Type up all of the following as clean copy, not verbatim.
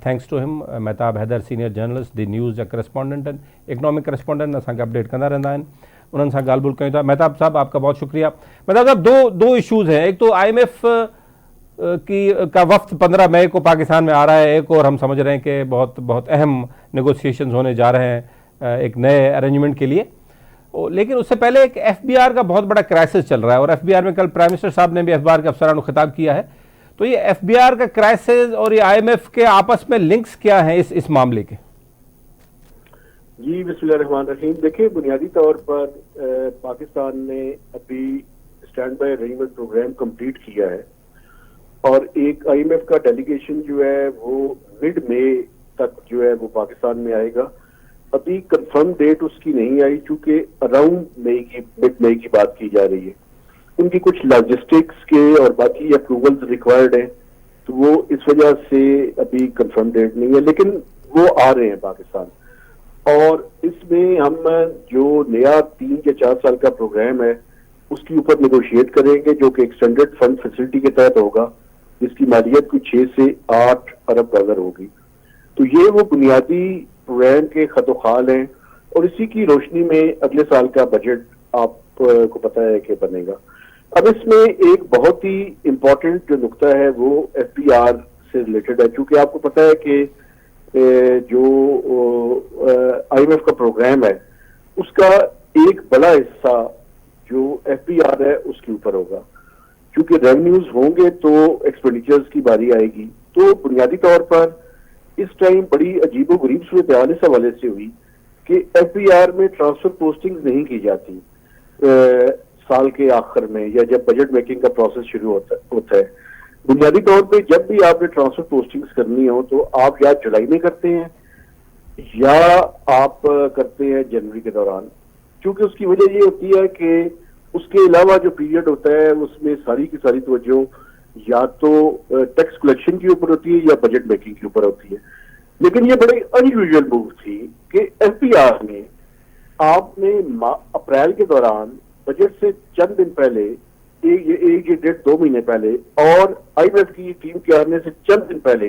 Thanks to him. Mahtab Haider, senior journalist, the news जा correspondent आहिनि, economic correspondent, असांखे update कंदा रहंदा आहिनि, उन्हनि सां ॻाल्हि ॿोल कयूं था। महताब साहब, आपका बहुत शुक्रिया। महताब साहब, दो इश्यूज़ हैं। एक तो IMF का वफ्द 15 मई को पाकिस्तान में आ रहा है, एक और हम समझ रहे हैं कि बहुत बहुत अहम नेगोशिएशंस होने जा रहे हैं एक नए अरेंजमेंट के लिए। लेकिन उससे पहले एक FBR का बहुत बड़ा क्राइसिस चल रहा है, और FBR में कल प्राइम मिनिस्टर साहब ने भी FBR के अफसरान को खिताब किया है। तो ये FBR का क्राइसिस और ये IMF के आपस में लिंक्स क्या हैं इस मामले के? जी बिस्मिल्लाहिर्रहमानिर्रहीम। देखिए, बुनियादी तौर पर पाकिस्तान ने अभी stand by arrangement programme complete किया है, और एक IMF का डेलीगेशन जो है वो मिड मई तक जो है वो पाकिस्तान में आएगा। अभी कंफर्म डेट उसकी नहीं आई, चूंकि अराउंड मिड मई की बात की जा रही है। उनकी कुछ लॉजिस्टिक्स के और बाकी अप्रूवल्स रिक्वायर्ड हैं, तो वो इस वजह से अभी कंफर्म डेट नहीं है, लेकिन वो आ रहे हैं पाकिस्तान। और इसमें हम जो नया 3 या 4 साल का प्रोग्राम है उसके ऊपर नेगोशिएट करेंगे, जो कि एक्सटेंडेड फंड फैसिलिटी के तहत होगा, जिसकी मालियत कुछ 6 से 8 अरब डॉलर होगी। तो ये वो बुनियादी प्रोग्राम के खतोखाल हैं, और इसी की रोशनी में अगले साल का बजट आपको पता है कि बनेगा। अब इसमें एक बहुत ही इम्पोर्टेंट जो नुकता है वो FBR से रिलेटेड है, क्योंकि आपको पता है कि जो IMF का प्रोग्राम है उसका एक बड़ा हिस्सा जो FBR है उसके ऊपर होगा। क्योंकि रेवेन्यूज होंगे तो एक्सपेंडिचर्स की बारी आएगी। तो बुनियादी तौर पर इस टाइम बड़ी अजीबोगरीब सूरत हाल इस हवाले से हुई कि FBR में ट्रांसफर पोस्टिंग नहीं की जाती साल के आखिर में, या जब बजट मेकिंग का प्रोसेस शुरू होता है। बुनियादी तौर पे जब भी आपने ट्रांसफर पोस्टिंग्स करनी हो तो आप या जुलाई में करते हैं या आप करते हैं जनवरी के दौरान, क्योंकि उसकी वजह ये होती है कि उसके अलावा जो पीरियड होता है उसमें सारी की सारी तवज्जो या तो टैक्स कलेक्शन के ऊपर होती है या बजट मेकिंग के ऊपर होती है। लेकिन ये बड़ी अनयूजुअल मूव थी कि FBR में आपने अप्रैल के दौरान बजट से चंद दिन पहले, एक 1.5-2 महीने पहले, और IMF की टीम के आने से चंद दिन पहले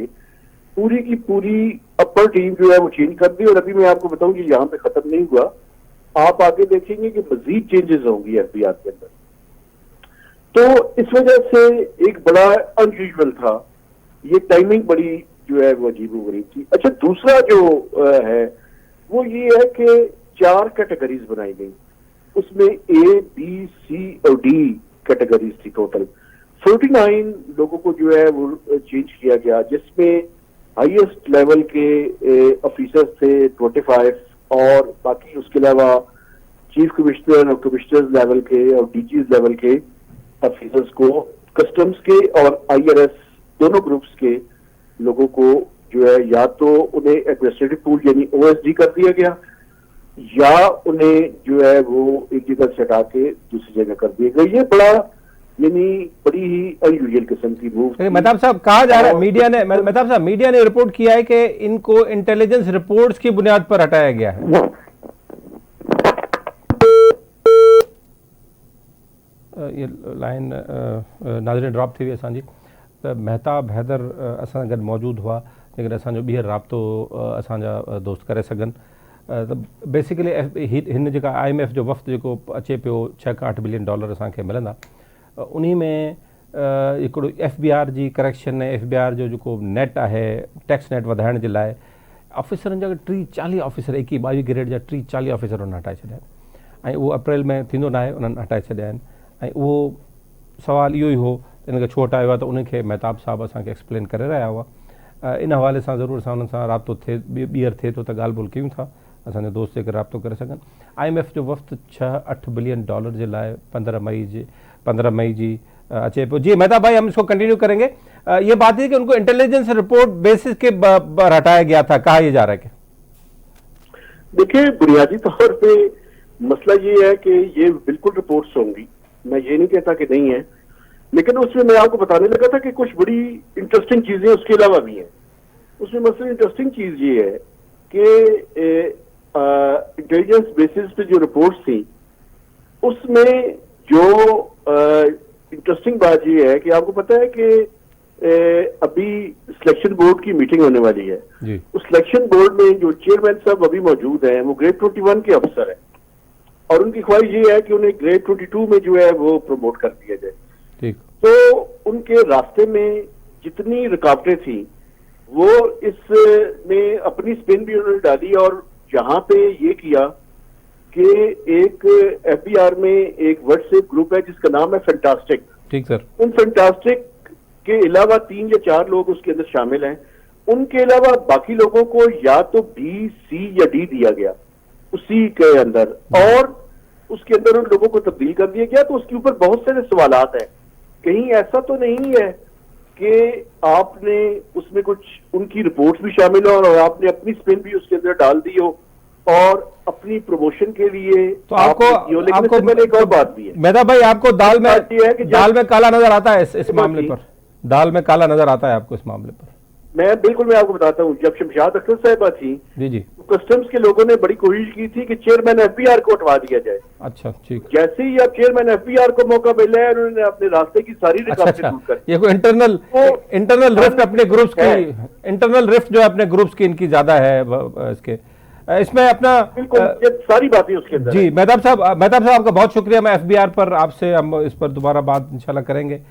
पूरी की पूरी अपर टीम जो है वो चेंज कर दी। और अभी मैं आपको बताऊं कि यहाँ पे खत्म नहीं हुआ, आप आगे देखेंगे कि मजीद चेंजेस होंगी FBR के अंदर। तो इस वजह से एक बड़ा अनयूजुअल था, ये टाइमिंग बड़ी जो है वो अजीबोगरीब थी। अच्छा, दूसरा जो है वो ये है कि 4 कैटेगरीज बनाई गई, उसमें A, B, C और D कैटेगरीज थी। टोटल 49 लोगों को जो है वो चेंज किया गया, जिसमें हाईएस्ट लेवल के ऑफिसर्स थे 25, और बाकी उसके अलावा चीफ कमिश्नर और कमिश्नर लेवल के और DGs लेवल के ऑफिसर्स को, कस्टम्स के और IRS दोनों ग्रुप्स के लोगों को जो है या तो उन्हें एडमिनिस्ट्रेटिव पूल यानी OSD कर दिया गया, या उन्हें जो है वो एक जगह से हटा के दूसरी जगह कर दिया गया। ये बड़ा यानी बड़ी ही अनयूजुअल किस्म की मूव। महताब साहब, कहा जा रहा है मीडिया ने रिपोर्ट किया है कि इनको इंटेलिजेंस रिपोर्ट्स की बुनियाद पर हटाया गया है। ये लाइन नाज़रीन ड्रॉप थी हुई असांजी। महताब हैदर असां गॾु मौजूद हुआ, लेकिन असांजो ॿीहर राब्तो असांजा दोस्त करे सघनि। त बेसिकली हिन जेका IMF जो वफ़्त जेको अचे पियो, 6 खां 8 बिलियन डॉलर असांखे मिलंदा, उन में हिकिड़ो FBR जी करेक्शन ऐं FBR जो जेको नेट आहे, टैक्स नेट वधाइण जे लाइ ऑफिसरनि जा 30-40 ऑफिसर, 21-22 ग्रेड जा 30-40 ऑफिसर उन्हनि हटाए छॾिया आहिनि, ऐं उहो अप्रैल में थींदो न आहे, उन्हनि हटाए छॾिया आहिनि। ऐं उहो सुवालु इहो ई हो हिनखे छो हटायो आहे, त उनखे महताब साहब असांखे एक्सप्लेन करे रहिया हुआ। इन हवाले सां ज़रूरु असां उन्हनि सां राब्तो ॿीहर थिए थो त ॻाल्हि ॿोल कयूं था, असांजे दोस्त जेके राब्तो करे सघनि। IMF जो वफ़्त 6-8 बिलियन डॉलर जे लाइ 15 मई जी अचे पियो। जी महताब भाई, हम इसको कंटिन्यू करेंगे। ये बात है कि उनको इंटेलिजेंस रिपोर्ट बेसिस के पर हटाया गया था, कहा यह जा रहा है कि देखिए, बुनियादी तौर पे मसला ये है कि ये बिल्कुल रिपोर्ट्स होंगी, मैं ये नहीं कहता कि नहीं है, लेकिन उसमें मैं आपको बताने लगा था कि कुछ बड़ी इंटरेस्टिंग चीजें उसके अलावा भी हैं। उसमें मसला इंटरेस्टिंग चीज ये है कि इंटेलिजेंस बेसिस पे जो रिपोर्ट्स थी उसमें जो इंटरेस्टिंग बात ये है कि आपको पता है कि अभी सिलेक्शन बोर्ड की मीटिंग होने वाली है। जी उस सिलेक्शन बोर्ड में जो चेयरमैन साहब अभी मौजूद हैं वो ग्रेड 21 के अफसर हैं और उनकी ख्वाहिश ये है कि उन्हें ग्रेड 22 में जो है वो प्रमोट कर दिया जाए। ठीक। तो उनके रास्ते में जितनी रुकावटें थी वो इसमें अपनी स्पिन भी उन्होंने डाली और जहां पे ये किया कि एक एफबीआर में एक व्हाट्सएप ग्रुप है जिसका नाम है फैंटास्टिक। ठीक सर। उन फैंटास्टिक के अलावा 3 या 4 लोग उसके अंदर शामिल हैं। उनके अलावा बाकी लोगों को या तो बी, सी या डी दिया गया उसी के अंदर और उसके अंदर उन लोगों को तब्दील कर दिया गया। तो उसके ऊपर बहुत सारे सवालात हैं। कहीं ऐसा तो नहीं है कि आपने उसमें कुछ उनकी रिपोर्ट्स भी शामिल हो और आपने अपनी स्पिन भी उसके अंदर डाल दी हो और अपनी प्रमोशन के लिए तो आपको लेकिन एक और बात भी है मेहता भाई, आपको दाल में काला नजर आता है इस मामले पर? दाल में काला नजर आता है आपको इस मामले पर? मैं आपको बताता हूँ, जब शमशाद अख्तर साहिबा थी जी तो कस्टम्स के लोगों ने बड़ी कोशिश की थी कि चेयरमैन एफबीआर को हटवा दिया जाए। अच्छा ठीक। जैसे ही अब चेयरमैन एफबीआर को मौका मिला है उन्होंने अपने रास्ते की सारी रुकावटें दूर कर दी। ये कोई इंटरनल रिफ्ट अपने ग्रुप्स की, इंटरनल रिफ्ट जो है अपने ग्रुप्स की इनकी ज्यादा है इसके इसमें अपना बिल्कुल ये सारी बातें उसके अंदर जी। मेहताब साहब आपका बहुत शुक्रिया। मैं एफबीआर पर आपसे हम इस पर दोबारा बात इंशाल्लाह करेंगे।